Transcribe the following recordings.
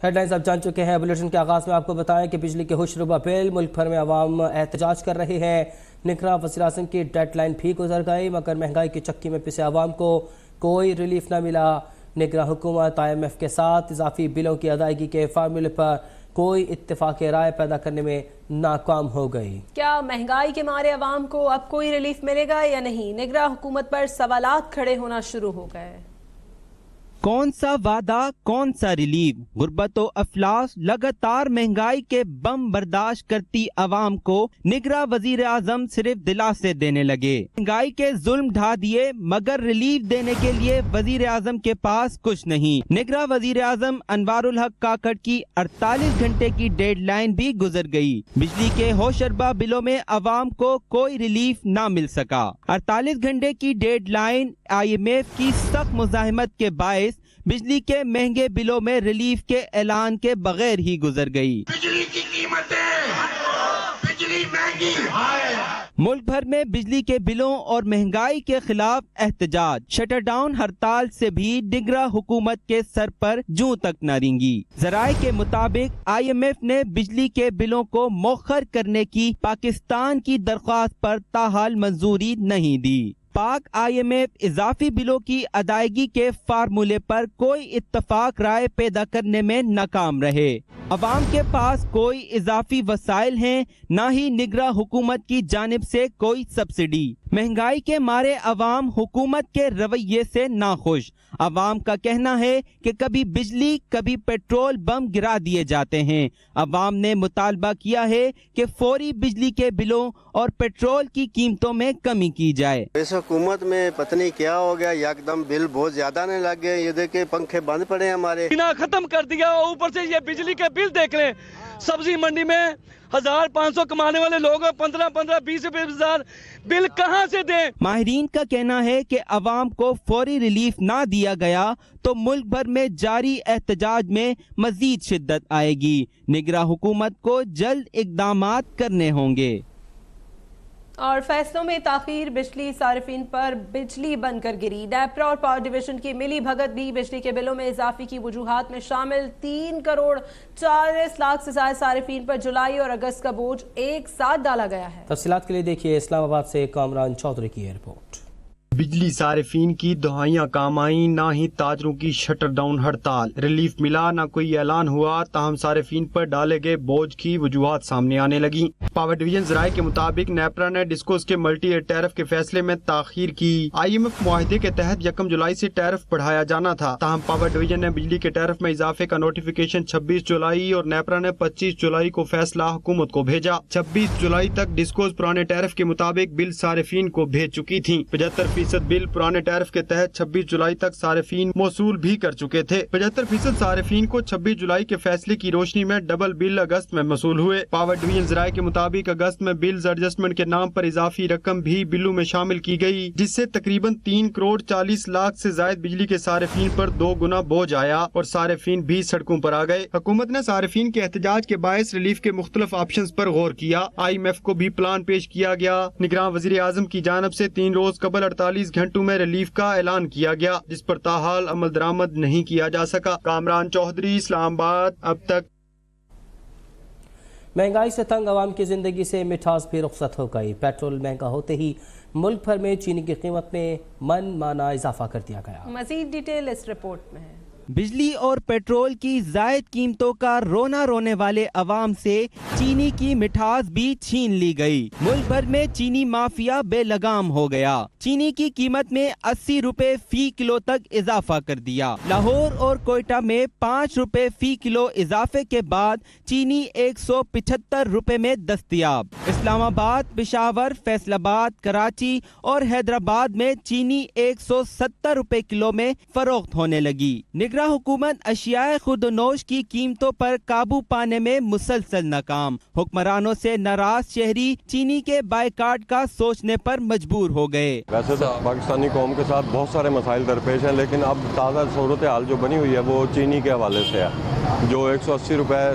Head lines آپ جان چکے ہیں۔ بلیٹن کے آغاز میں آپ کو بتائیں کہ بجلی کے ہوشربا بل ملک بھر میں عوام احتجاج کر رہے ہیں۔ نگراں وزیر اعظم کی ڈیڈ لائن بھی گزر گئی مگر مہنگائی کی چکی میں پسے عوام کو کوئی ریلیف نہ ملا۔ نگراں حکومت IMF کے ساتھ اضافی بلوں کی ادائیگی کے فارمولے پر کوئی اتفاق رائے پیدا کرنے میں ناکام ہو گئی۔ کیا مہنگائی کے مارے عوام کو اب کوئی ریلیف ملے گا یا نہیں؟ نگراں حکومت پر سوالات کھڑے ہونا شروع ہو گئے۔ کون سا وعدہ، کون سا ریلیف؟ غربت و افلاس، لگاتار مہنگائی کے بم برداشت کرتی عوام کو نگراں وزیر اعظم صرف دلاسے دینے لگے۔ مہنگائی کے ظلم ڈھا دیے مگر ریلیف دینے کے لیے وزیر اعظم کے پاس کچھ نہیں۔ نگراں وزیر اعظم انوار الحق کاکڑ کی 48 گھنٹے کی ڈیڈ لائن بھی گزر گئی۔ بجلی کے ہوشربا بلوں میں عوام کو کوئی ریلیف نہ مل سکا۔ 48 گھنٹے کی ڈیڈ لائن IMF کی سخت مزاحمت کے باعث بجلی کے مہنگے بلوں میں ریلیف کے اعلان کے بغیر ہی گزر گئی۔ بجلی کی قیمتیں، بجلی مہنگی ہے۔ ملک بھر میں بجلی کے بلوں اور مہنگائی کے خلاف احتجاج، شٹر ڈاؤن ہڑتال سے بھی نگراں حکومت کے سر پر جوں تک نہ رینگی۔ ذرائع کے مطابق IMF نے بجلی کے بلوں کو مؤخر کرنے کی پاکستان کی درخواست پر تاحال منظوری نہیں دی۔ پاک IMF اضافی بلوں کی ادائیگی کے فارمولے پر کوئی اتفاق رائے پیدا کرنے میں ناکام رہے۔ عوام کے پاس کوئی اضافی وسائل ہیں، نہ ہی نگراں حکومت کی جانب سے کوئی سبسڈی۔ مہنگائی کے مارے عوام حکومت کے رویے سے ناخوش۔ عوام کا کہنا ہے کہ کبھی بجلی کبھی پیٹرول بم گرا دیے جاتے ہیں۔ عوام نے مطالبہ کیا ہے کہ فوری بجلی کے بلوں اور پیٹرول کی قیمتوں میں کمی کی جائے۔ اس حکومت میں پتہ نہیں کیا ہو گیا، یکدم بل بہت زیادہ آنے لگ گئے۔ یہ دیکھیں پنکھے بند پڑے ہیں ہمارے، ختم کر دیا۔ اوپر سے یہ بجلی کے بل دیکھ لیں، سبزی منڈی میں 1500 کمانے والے لوگ 15 20 ہزار بل کہاں سے دیں؟ ماہرین کا کہنا ہے کہ عوام کو فوری ریلیف نہ دیا گیا تو ملک بھر میں جاری احتجاج میں مزید شدت آئے گی۔ نگراں حکومت کو جلد اقدامات کرنے ہوں گے۔ اور فیصلوں میں تاخیر، بجلی صارفین پر بجلی بند کر گری۔ نیپرا اور پاور ڈویژن کی ملی بھگت بھی بجلی کے بلوں میں اضافے کی وجوہات میں شامل۔ 3 کروڑ 40 لاکھ سے زائد صارفین پر جولائی اور اگست کا بوجھ ایک ساتھ ڈالا گیا ہے۔ تفصیلات کے لیے دیکھیے اسلام آباد سے کامران چودھری کی رپورٹ۔ بجلی صارفین کی دہائیاں کام آئیں، نہ ہی تاجروں کی شٹر ڈاؤن ہڑتال۔ ریلیف ملا نہ کوئی اعلان ہوا، تاہم صارفین پر ڈالے گئے بوجھ کی وجوہات سامنے آنے لگیں۔ پاور ڈویژن ذرائع کے مطابق نیپرا نے ڈسکوز کے ملٹی ایئر ٹیرف کے فیصلے میں تاخیر کی۔ IMF معاہدے کے تحت 1 جولائی سے ٹیرف بڑھایا جانا تھا، تاہم پاور ڈویژن نے بجلی کے ٹیرف میں اضافے کا نوٹیفیکیشن 26 جولائی اور نیپرا نے 25 جولائی کو فیصلہ حکومت کو بھیجا۔ 26 جولائی تک ڈسکوز پرانے ٹیرف کے مطابق بل صارفین کو بھیج چکی تھی۔ 75% بل پرانے ٹیرف کے تحت 26 جولائی تک صارفین موصول بھی کر چکے تھے۔ 75% صارفین کو 26 جولائی کے فیصلے کی روشنی میں ڈبل بل اگست میں موصول ہوئے۔ پاور ڈویژن ذرائع کے مطابق اگست میں بلز ایڈجسٹمنٹ کے نام پر اضافی رقم بھی بلوں میں شامل کی گئی، جس سے تقریباً 3 کروڑ 40 لاکھ سے زائد بجلی کے صارفین پر 2 گنا بوجھ آیا اور صارفین بھی سڑکوں پر آ گئے۔ حکومت نے صارفین کے احتجاج کے باعث ریلیف کے مختلف آپشنز پر غور کیا۔ IMF کو بھی پلان پیش کیا گیا۔ نگراں وزیر اعظم کی جانب سے 3 روز قبل 48 گھنٹوں میں ریلیف کا اعلان کیا گیا، جس پر تاحال عمل درآمد نہیں کیا جا سکا۔ کامران چودھری، اسلام آباد۔ اب تک مہنگائی سے تنگ عوام کی زندگی سے مٹھاس بھی رخصت ہو گئی۔ پیٹرول مہنگا ہوتے ہی ملک بھر میں چینی کی قیمت میں من مانا اضافہ کر دیا گیا۔ مزید ڈیٹیل اس رپورٹ میں ہے۔ بجلی اور پیٹرول کی زائد قیمتوں کا رونا رونے والے عوام سے چینی کی مٹھاس بھی چھین لی گئی۔ ملک بھر میں چینی مافیا بے لگام ہو گیا۔ چینی کی قیمت میں 80 روپے فی کلو تک اضافہ کر دیا۔ لاہور اور کوئٹہ میں 5 روپے فی کلو اضافے کے بعد چینی 175 روپے میں دستیاب۔ اسلام آباد، پشاور، فیصل آباد، کراچی اور حیدرآباد میں چینی 170 روپے کلو میں فروخت ہونے لگی۔ نگراں حکومت اشیاء خورد و نوش کی قیمتوں پر قابو پانے میں مسلسل ناکام۔ حکمرانوں سے ناراض شہری چینی کے بائیکاٹ کا سوچنے پر مجبور ہو گئے۔ ویسے تو پاکستانی قوم کے ساتھ بہت سارے مسائل درپیش ہیں، لیکن اب تازہ صورتحال جو بنی ہوئی ہے وہ چینی کے حوالے سے ہے، جو 180 روپے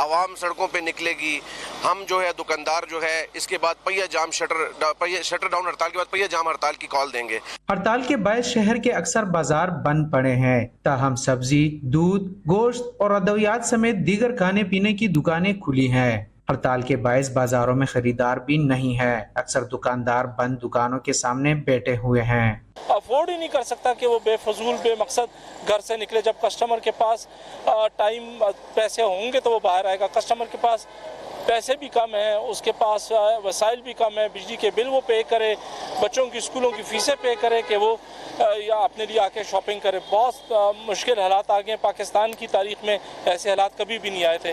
عوام سڑکوں پہ نکلے گی. ہم جو ہے دکاندار جو ہے اس کے بعد پہیہ جام شٹر ڈاؤن ہڑتال کے بعد پہیہ جام ہڑتال کی کال دیں گے. ہڑتال کے باعث شہر کے اکثر بازار بند پڑے ہیں، تاہم سبزی، دودھ، گوشت اور ادویات سمیت دیگر کھانے پینے کی دکانیں کھلی ہیں. ہڑتال کے باعث بازاروں میں خریدار بھی نہیں ہے، اکثر دکاندار بند دکانوں کے سامنے بیٹھے ہوئے ہیں. افورڈ ہی نہیں کر سکتا کہ وہ بے فضول بے مقصد گھر سے نکلے. جب کسٹمر کے پاس ٹائم پیسے ہوں گے تو وہ باہر آئے گا. کسٹمر کے پاس پیسے بھی کم ہیں، اس کے پاس وسائل بھی کم ہیں، بجلی کے بل وہ پے کرے، بچوں کی اسکولوں کی فیسیں پے کرے کہ وہ یا اپنے لیے آ کے شاپنگ کرے. بہت مشکل حالات آ گئے ہیں. پاکستان کی تاریخ میں ایسے حالات کبھی بھی نہیں آئے تھے.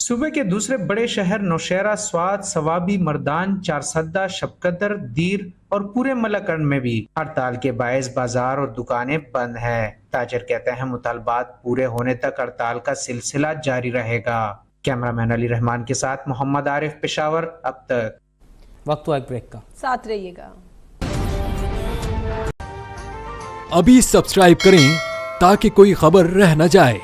صوبے کے دوسرے بڑے شہر نوشہرہ، سوات، سوابی، مردان، چارسدہ، شبقدر، دیر اور پورے ملکنڈ میں بھی ہڑتال کے باعث بازار اور دکانیں بند ہیں. تاجر کہتے ہیں مطالبات پورے ہونے تک ہڑتال کا سلسلہ جاری رہے گا. کیمرامین علی رحمان کے ساتھ محمد عارف، پشاور. اب تک. وقت ہوا ایک بریک کا، ساتھ رہیے گا. ابھی سبسکرائب کریں تاکہ کوئی خبر رہ نہ جائے.